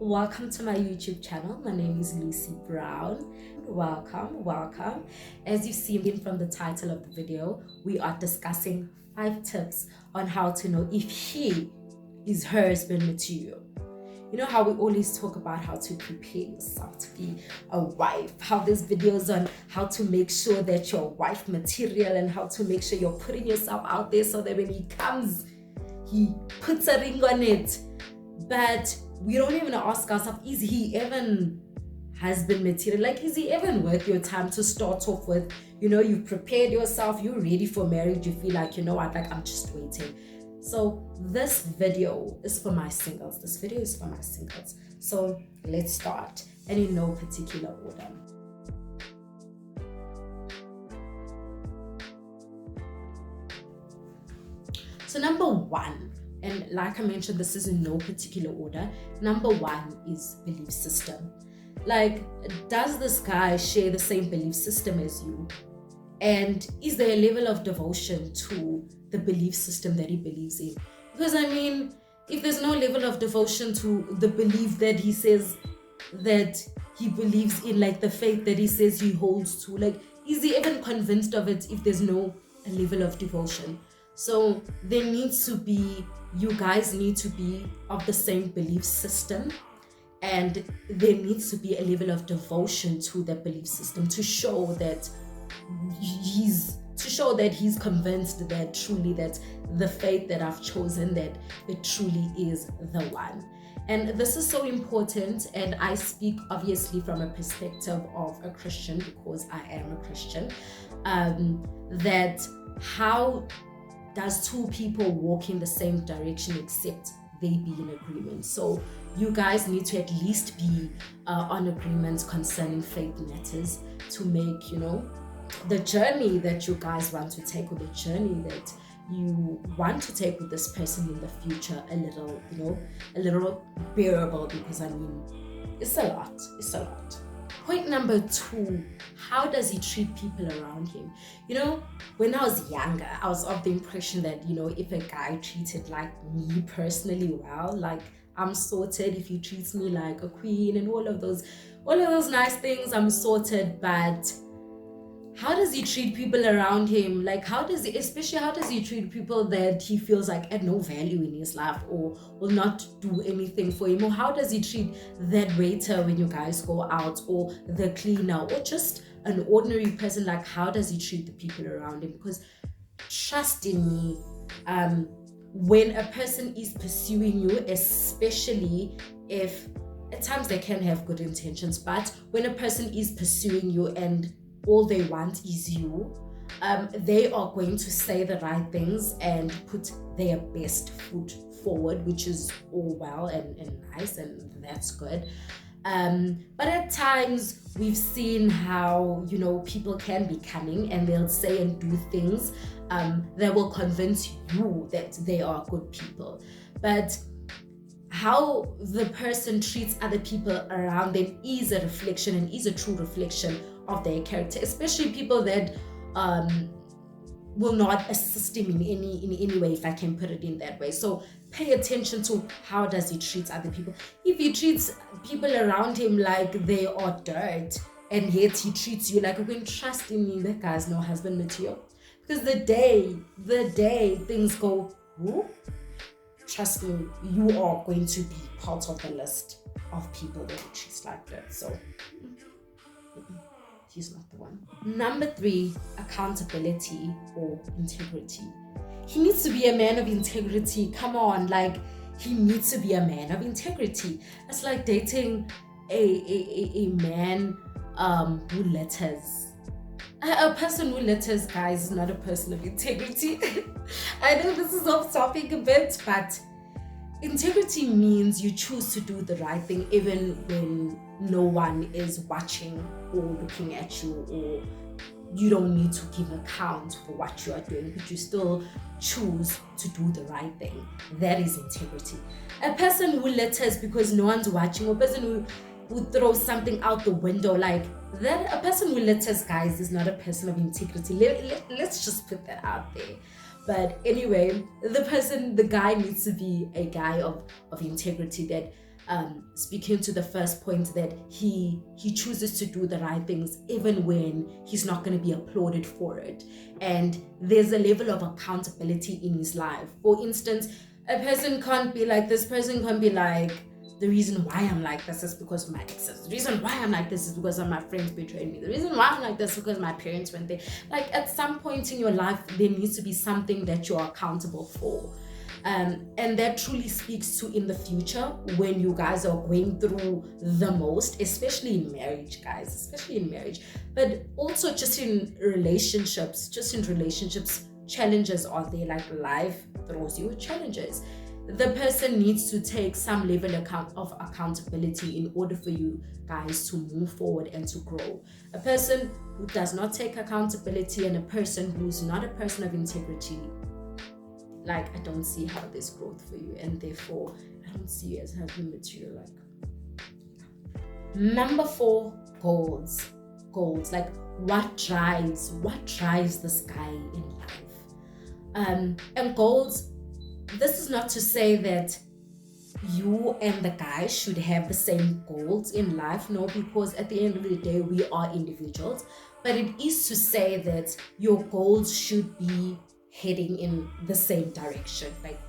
Welcome to my YouTube channel. My name is Lucy Brown. Welcome. As you've seen from the title of the video, we are discussing 5 tips on how to know if he is her husband material. You know how we always talk about how to prepare yourself to be a wife, how there's videos on how to make sure that you're wife material and how to make sure you're putting yourself out there so that when he comes, he puts a ring on it. But we don't even ask ourselves, is he even husband material? Like, is he even worth your time to start off with? You know, you've prepared yourself, you're ready for marriage, you feel like, you know what, like I'm just waiting. So this video is for my singles. So let's start, and in no particular order. So number 1, and like I mentioned, this is in no particular order. Number 1 is belief system. Like, does this guy share the same belief system as you? And is there a level of devotion to the belief system that he believes in? Because I mean, if there's no level of devotion to the belief that he says that he believes in, like the faith that he says he holds to, like, is he even convinced of it if there's no level of devotion? So there needs to be, you guys need to be of the same belief system, and there needs to be a level of devotion to that belief system to show that he's convinced that truly that the faith that I've chosen, that it truly is the one. And this is so important, and I speak obviously from a perspective of a Christian, because I am a Christian, that how does 2 people walk in the same direction except they be in agreement? So you guys need to at least be on agreement concerning faith matters to make, you know, the journey that you guys want to take, or the journey that you want to take with this person in the future, a little bearable, because I mean, it's a lot. Point number 2, how does he treat people around him? You know, when I was younger, I was of the impression that, you know, if a guy treated like me personally well, like I'm sorted. If he treats me like a queen and all of those nice things, I'm sorted. But how does he treat people around him? Like, how does he treat people that he feels like add no value in his life or will not do anything for him? Or how does he treat that waiter when you guys go out, or the cleaner, or just an ordinary person? Like, how does he treat the people around him? Because trust in me, when a person is pursuing you, especially if at times they can have good intentions, but when a person is pursuing you and all they want is you, they are going to say the right things and put their best foot forward, which is all well and nice, and that's good. But at times we've seen how, you know, people can be cunning and they'll say and do things that will convince you that they are good people. But how the person treats other people around them is a reflection, and is a true reflection of their character, especially people that will not assist him in any way, if I can put it in that way. So pay attention to how does he treat other people. If he treats people around him like they are dirt, and yet he treats you like a queen, trust in me, that guy's no husband material. Because the day things go woo, trust me, you are going to be part of the list of people that he treats like that. So he's not the one. Number 3, accountability or integrity. He needs to be a man of integrity. Come on, like, he needs to be a man of integrity. It's like dating a man who litters. A person who litters, guys, is not a person of integrity. I know this is off topic a bit, but integrity means you choose to do the right thing even when no one is watching or looking at you, or you don't need to give account for what you are doing, but you still choose to do the right thing. That is integrity. A person who litters because no one's watching, or a person who throws something out the window, like that, a person who litters, guys, is not a person of integrity. Let's just put that out there. But anyway, the guy needs to be a guy of integrity, that speaking to the first point, that he chooses to do the right things even when he's not going to be applauded for it, and there's a level of accountability in his life. For instance, a person can't be like, this person can't be like, the reason why I'm like this is because of my exes. The reason why I'm like this is because of my friends betrayed me. The reason why I'm like this is because my parents went there. Like, at some point in your life, there needs to be something that you're accountable for. And that truly speaks to in the future when you guys are going through the most, especially in marriage, guys, especially in marriage, but also just in relationships, challenges are there. Like, life throws you challenges. The person needs to take some level of accountability in order for you guys to move forward and to grow. A person who does not take accountability and a person who's not a person of integrity, like, I don't see how there's growth for you, and therefore I don't see you as having material. Like, number 4, goals. Like, what drives this guy in life? And goals, this is not to say that you and the guy should have the same goals in life, no, because at the end of the day, we are individuals. But it is to say that your goals should be heading in the same direction. Like,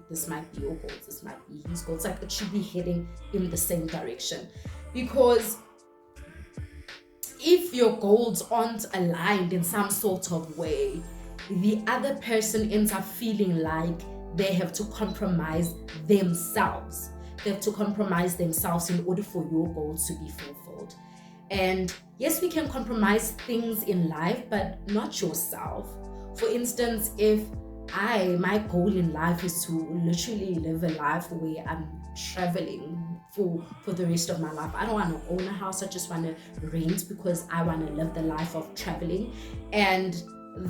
this might be your goals, this might be his goals. Like, it should be heading in the same direction, because if your goals aren't aligned in some sort of way, the other person ends up feeling like they have to compromise themselves. They have to compromise themselves in order for your goals to be fulfilled. And yes, we can compromise things in life, but not yourself. For instance, if my goal in life is to literally live a life where I'm traveling for the rest of my life. I don't want to own a house. I just want to rent because I want to live the life of traveling. And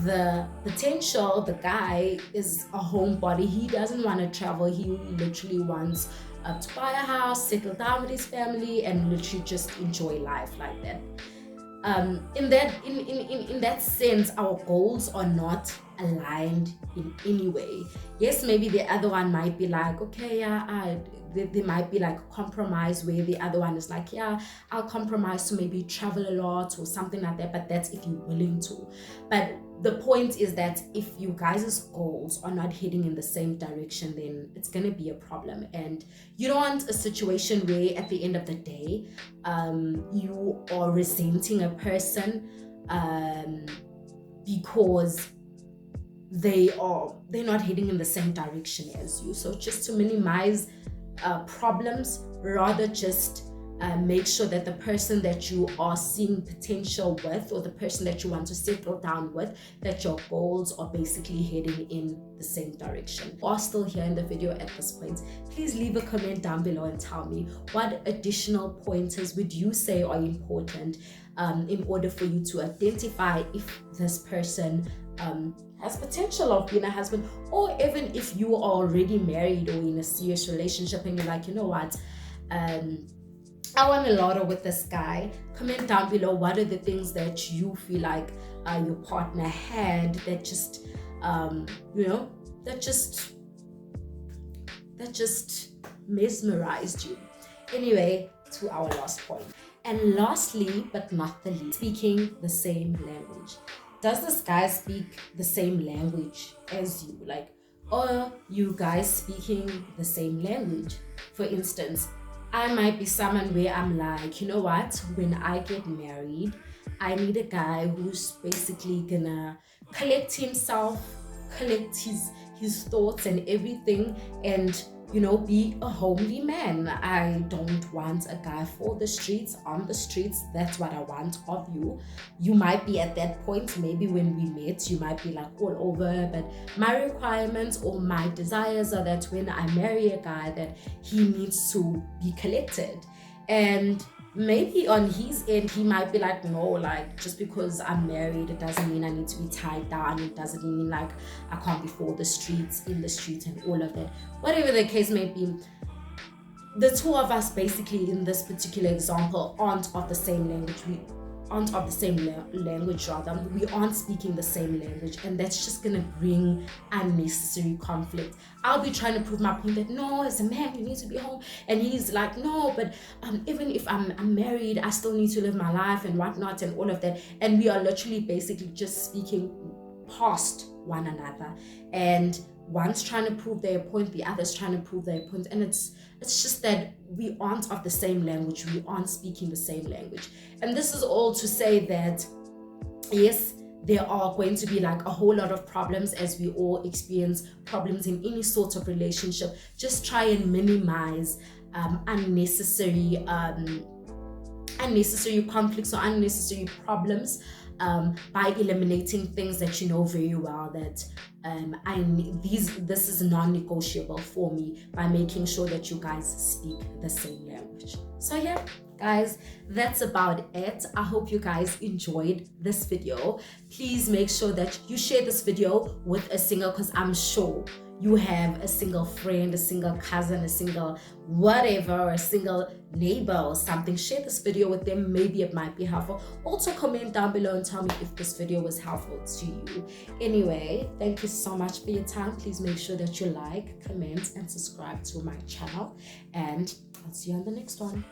the potential, the guy is a homebody. He doesn't want to travel. He literally wants to buy a house, settle down with his family, and literally just enjoy life like that. In that sense, our goals are not aligned in any way. Yes, maybe the other one might be like, okay, yeah, there might be like a compromise where the other one is like, yeah, I'll compromise to maybe travel a lot or something like that, but that's if you're willing to. But the point is that if you guys' goals are not heading in the same direction, then it's going to be a problem. And you don't want a situation where at the end of the day, you are resenting a person because they're not heading in the same direction as you. So just to minimize problems, rather just make sure that the person that you are seeing potential with, or the person that you want to settle down with, that your goals are basically heading in the same direction. If you are still here in the video at this point, please leave a comment down below and tell me what additional pointers would you say are important in order for you to identify if this person has potential of being a husband, or even if you are already married or in a serious relationship and you're like, you know what, I want a lot with this guy. Comment down below what are the things that you feel like your partner had that just that just mesmerized you. Anyway, to our last point. And lastly, but not the least, speaking the same language. Does this guy speak the same language as you? Like, are you guys speaking the same language? For instance, I might be someone where I'm like, you know what, when I get married, I need a guy who's basically gonna collect himself, collect his thoughts and everything, and be a homely man. I don't want a guy for the streets, on the streets. That's what I want of you. You might be at that point, maybe when we met, you might be like all over, but my requirements or my desires are that when I marry a guy, that he needs to be collected. And maybe on his end, he might be like, no, like, just because I'm married, it doesn't mean I need to be tied down. It doesn't mean like I can't be for the streets, in the streets, and all of that. Whatever the case may be, the two of us basically in this particular example aren't of the same language. aren't of the same language, rather, we aren't speaking the same language, and that's just gonna bring unnecessary conflict. I'll be trying to prove my point that no, as a man you need to be home, and he's like, no, but even if I'm married, I still need to live my life and whatnot and all of that, and we are literally basically just speaking past one another, and one's trying to prove their point, the other's trying to prove their point, and it's just that we aren't of the same language, we aren't speaking the same language. And this is all to say that yes, there are going to be like a whole lot of problems, as we all experience problems in any sort of relationship. Just try and minimize unnecessary conflicts or unnecessary problems by eliminating things that you know very well that this is non-negotiable for me, by making sure that you guys speak the same language. So yeah, guys, that's about it. I hope you guys enjoyed this video. Please make sure that you share this video with a single, because I'm sure you have a single friend, a single cousin, a single whatever, a single neighbor or something. Share this video with them. Maybe it might be helpful. Also comment down below and tell me if this video was helpful to you. Anyway, thank you so much for your time. Please make sure that you like, comment, and subscribe to my channel, and I'll see you on the next one.